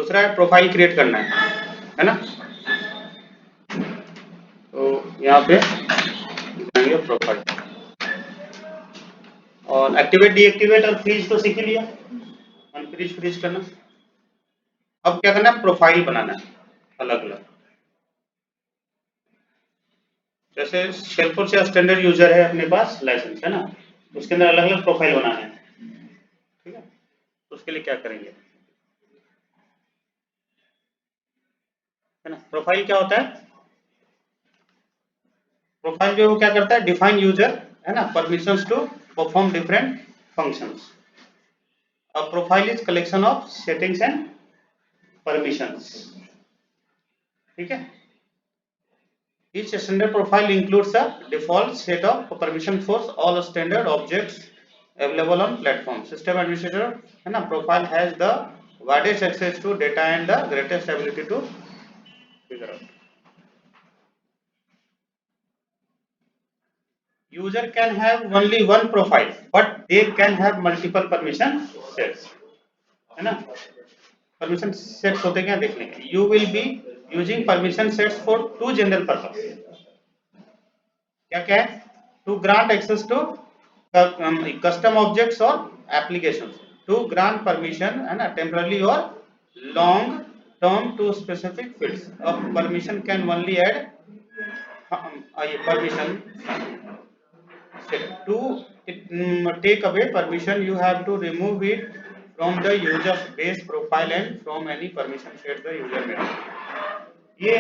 दूसरा है profile create करना है ना। तो यहाँ पे जाएंगे प्रोफाइल, और एक्टिवेट डीएक्टिवेट और फ्रीज तो सीख ही लिया, अनफ्रीज फ्रीज करना। अब क्या करना है, प्रोफाइल बनाना है अलग अलग। जैसे सेल्फोर्स या स्टैंडर्ड यूजर है अपने पास लाइसेंस है ना, उसके अंदर अलग अलग प्रोफाइल बनाना है, ठीक है। तो उसके लिए क्या करेंगे, है ना। प्रोफाइल क्या होता है, प्रोफाइल जो क्या करता है, डिफाइन यूजर है ना, permissions to perform different functions. A profile is collection of settings and permissions, ठीक है। Each standard profile includes a default set of permission for all standard objects available on platform. System administrator है ना, profile has the widest access to data and the greatest ability to figure out. User can have only one profile, but they can have multiple permission sets, है ना। Permission sets होते क्या देख लेंगे। You will be using permission sets for to general purpose, क्या क्या है, to grant access to custom objects और एप्लीकेशंस, टू ग्रांट परमिशन है ना टेम्पररी और long term to specific fields. अब permission can only add permission to take away permission you have to remove it from the user's base profile and from any permission set the user may have। ये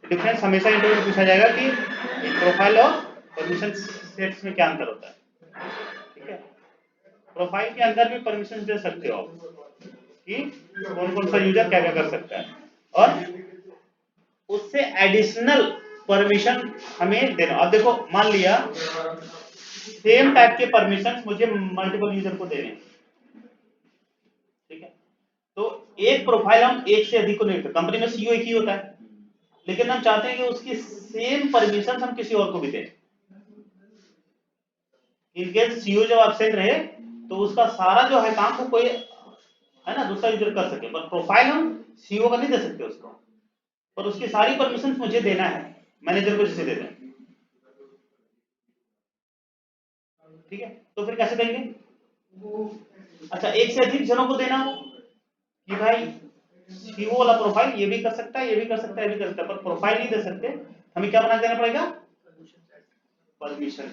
difference हमेशा interview में पूछा जाएगा कि profile और permission sets में क्या अंतर होता है, ठीक है। प्रोफाइल के अंदर भी परमिशन दे सकते हो कि कौन कौन सा यूजर क्या क्या कर सकता है, और उससे एडिशनल परमिशन हमें देना। अब देखो मान लिया सेम टाइप के परमिशन मुझे मल्टीपल यूजर को देने, ठीक है। तो एक प्रोफाइल हम एक से अधिक को नहीं, कंपनी में सीईओ एक ही होता है, लेकिन हम चाहते हैं कि उसकी सेम परमिशन हम किसी और को भी दें। इनकेस सीईओ जब एब्सेंट रहे तो उसका सारा जो है काम को कोई है ना दूसरा यूजर कर सके, पर प्रोफाइल हम सीईओ का नहीं दे सकते उसको, पर उसकी सारी परमिशन मुझे देना है, मैनेजर को जिसे दे दें, ठीक है। तो फिर कैसे देंगे, अच्छा एक से अधिक जनों को देना हो कि भाई सीईओ वाला प्रोफाइल ये भी कर सकता है, ये भी कर सकता है, ये भी कर सकता है, पर प्रोफाइल नहीं दे सकते, हमें क्या बना देना पड़ेगा, परमिशन,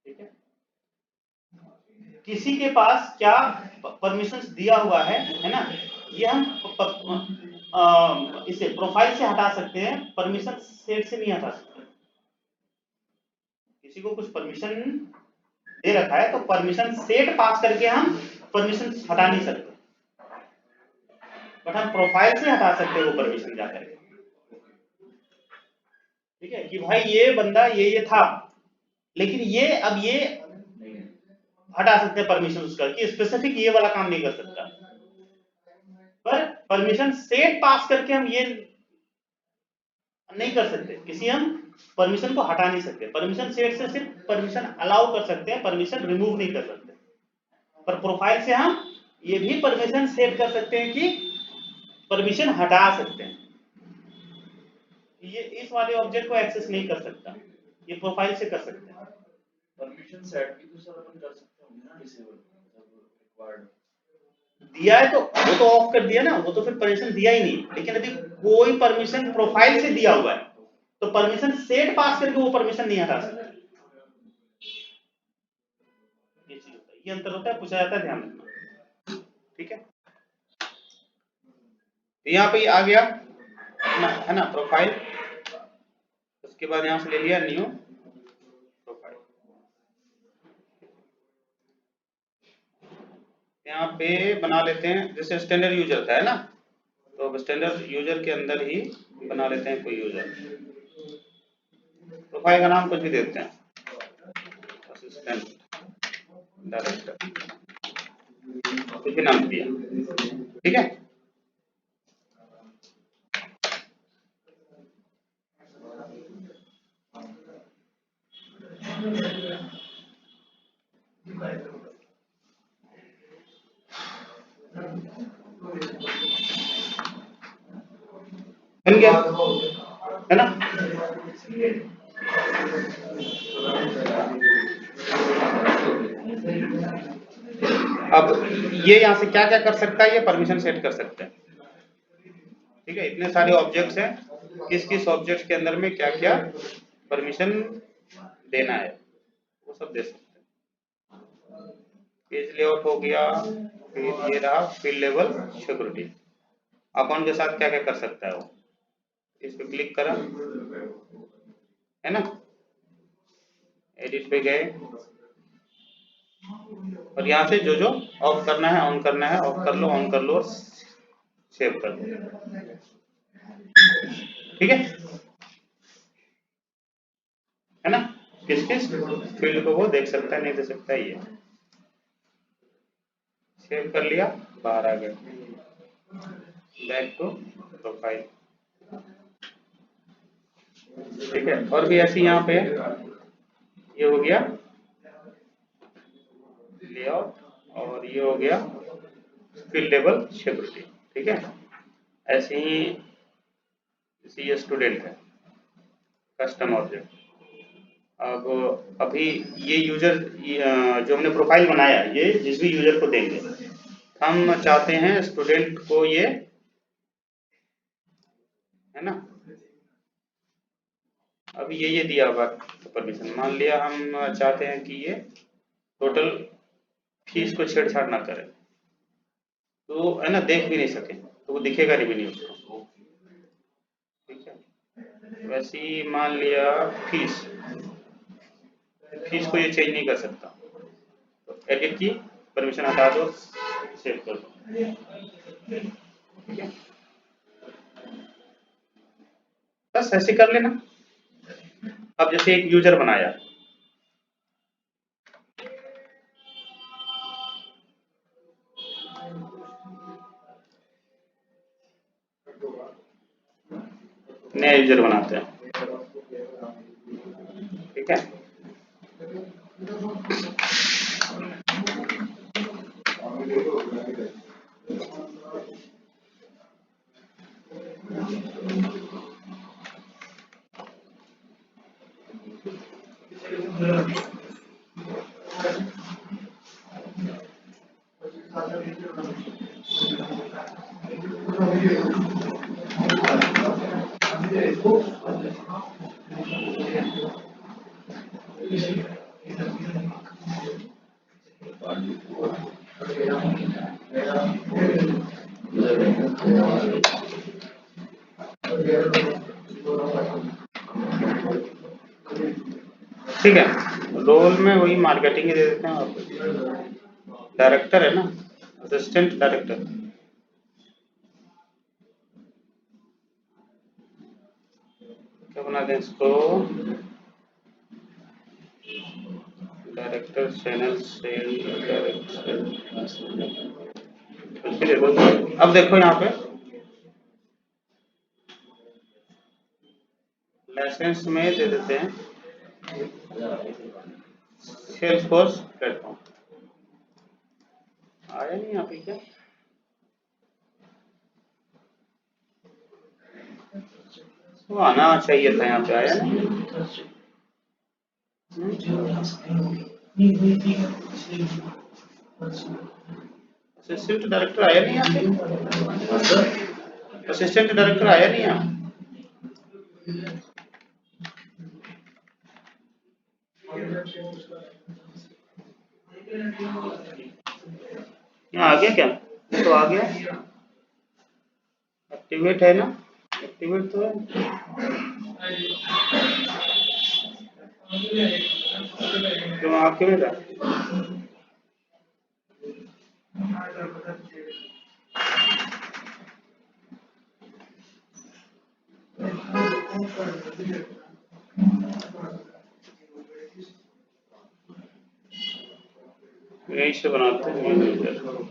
ठीक है। किसी के पास क्या परमिशंस दिया हुआ है ना, ये हम इसे प्रोफाइल से हटा सकते हैं, परमिशन सेट से नहीं हटा सकते। किसी को कुछ परमिशन दे रखा है तो परमिशन सेट पास करके हम परमिशन हटा नहीं सकते, बट हम प्रोफाइल से हटा सकते हैं वो परमिशन जाकर, ठीक है। कि भाई ये बंदा ये था, लेकिन ये अब ये हटा सकते हैं परमिशन उसका कि स्पेसिफिक ये वाला काम नहीं कर सकता, पर परमिशन सेट पास करके हम ये नहीं कर सकते, किसी हम परमिशन को हटा नहीं सकते। परमिशन सेट से सिर्फ परमिशन अलाउ कर सकते हैं, परमिशन रिमूव नहीं कर सकते, पर प्रोफाइल से हम ये भी परमिशन सेट कर सकते हैं कि परमिशन हटा सकते हैं, ये इस वाले ऑब्जेक्ट को एक्सेस नहीं कर सकता, ये प्रोफाइल से कर सकते हैं। परमिशन सेट भी तो सर अपन कर सकते होंगे ना, डिसेबल रिक्वायर्ड दिया है तो वो तो ऑफ कर दिया ना, वो तो फिर परमिशन दिया ही नहीं, लेकिन यदि कोई परमिशन प्रोफाइल से दिया हुआ है तो परमिशन सेट पास करके वो परमिशन नहीं हटा सकता, ये चीज होता है, ये अंतर होता है, पूछा जाता है, ध्यान रखना, ठीक है। यहाँ पे आ गया है ना प्रोफाइल, उसके बाद यहाँ से ले लिया न्यू प्रोफाइल, यहाँ पे बना लेते हैं जैसे स्टैंडर्ड यूजर था है ना, तो स्टैंडर्ड यूजर के अंदर ही बना लेते हैं कोई यूजर, प्रोफाइल का नाम कुछ भी देते हैं, असिस्टेंट डायरेक्टर, कुछ भी नाम दिया, ठीक है। बन गया, है ना। अब ये यहाँ से क्या क्या कर सकता है, ये परमिशन सेट कर सकते हैं। ठीक है, इतने सारे ऑब्जेक्ट्स हैं, किस किस ऑब्जेक्ट के अंदर में क्या क्या परमिशन देना है वो सब दे सकते हैं। पेज लेआउट हो गया, फिर ये रहा फील्ड लेवल सिक्योरिटी। अकाउंट के साथ क्या क्या कर सकता है वो, इस पे क्लिक करा, है ना, एडिट पे गए और यहाँ से जो जो ऑफ करना है ऑन करना है ऑफ कर लो, ऑन कर लो और सेव कर दो। ठीक है ना। किस किस फील्ड को वो देख सकता है, नहीं दे सकता है, ये सेव कर लिया, बाहर आ गया, बैक टू प्रोफाइल। ठीक है, और भी ऐसी यहाँ पे ये हो गया लेआउट और ये हो गया फील्ड लेवल सिक्योरिटी। ठीक है, ऐसे ही ये स्टूडेंट है कस्टम ऑब्जेक्ट। अब अभी ये यूजर जो हमने प्रोफाइल बनाया, ये जिस भी यूजर को देंगे, हम चाहते हैं स्टूडेंट को ये, है ना, अभी ये दिया हुआ परमिशन। मान लिया हम चाहते हैं कि ये टोटल फीस को छेड़छाड़ ना करे, तो है ना, देख भी नहीं सके, तो वो दिखेगा भी नहीं उसको। ठीक है, वैसे ही मान लिया फीस को ये चेंज नहीं कर सकता, तो एडिट की परमिशन हटा दो, सेव कर दो। ठीक है, बस ऐसे कर लेना। अब जैसे एक यूजर बनाया, नया यूजर बनाते हैं। ठीक है, ठीक है, रोल में वही मार्केटिंग ही दे देते हैं। और डायरेक्टर है ना, असिस्टेंट डायरेक्टर, क्या बना दें इसको, डायरेक्टर चैनल सेल डायरेक्टर। अब देखो यहाँ पे लाइसेंस में दे देते हैं सेल्सफोर्स प्लेटफॉर्म। आया नहीं यहाँ पे क्या, वो आना चाहिए था, यहाँ पे आया नहीं। असिस्टेंट डायरेक्टर आया नहीं यहाँ पे, असिस्टेंट डायरेक्टर आया नहीं यहाँ। यहाँ आ गया क्या, तो आ गया, एक्टिवेट है ना, एक्टिवेट तो है। क्यों आ क्यों नहीं रहा, यही से बनाते हैं यूजर।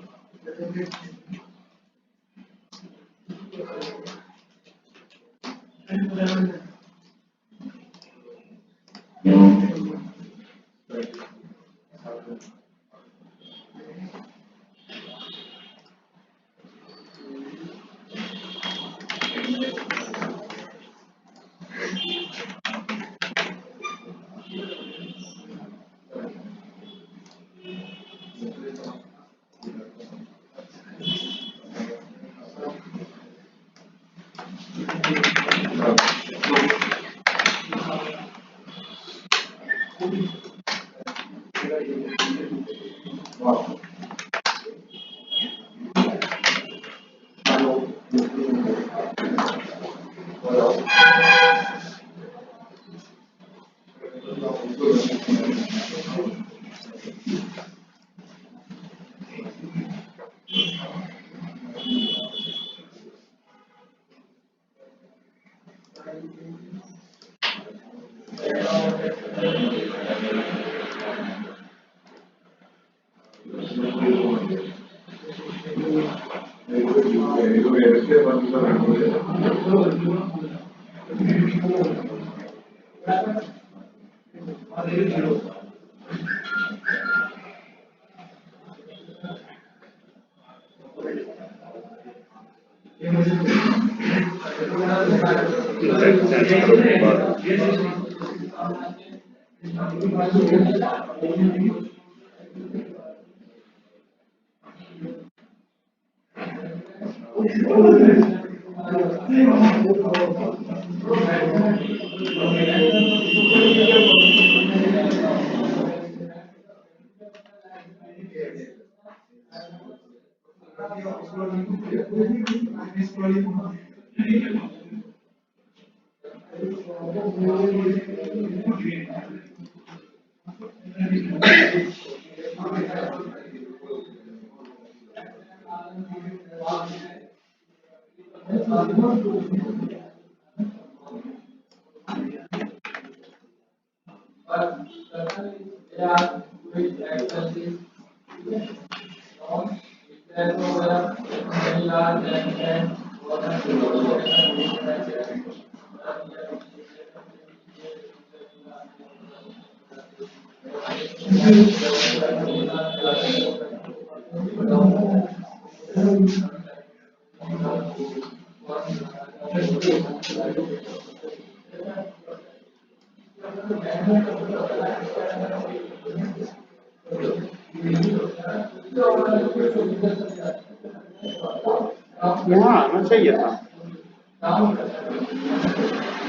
यहाँ आना चाहिए था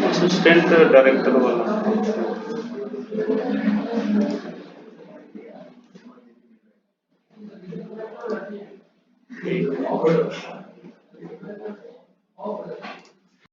असिस्टेंट डायरेक्टर वाला।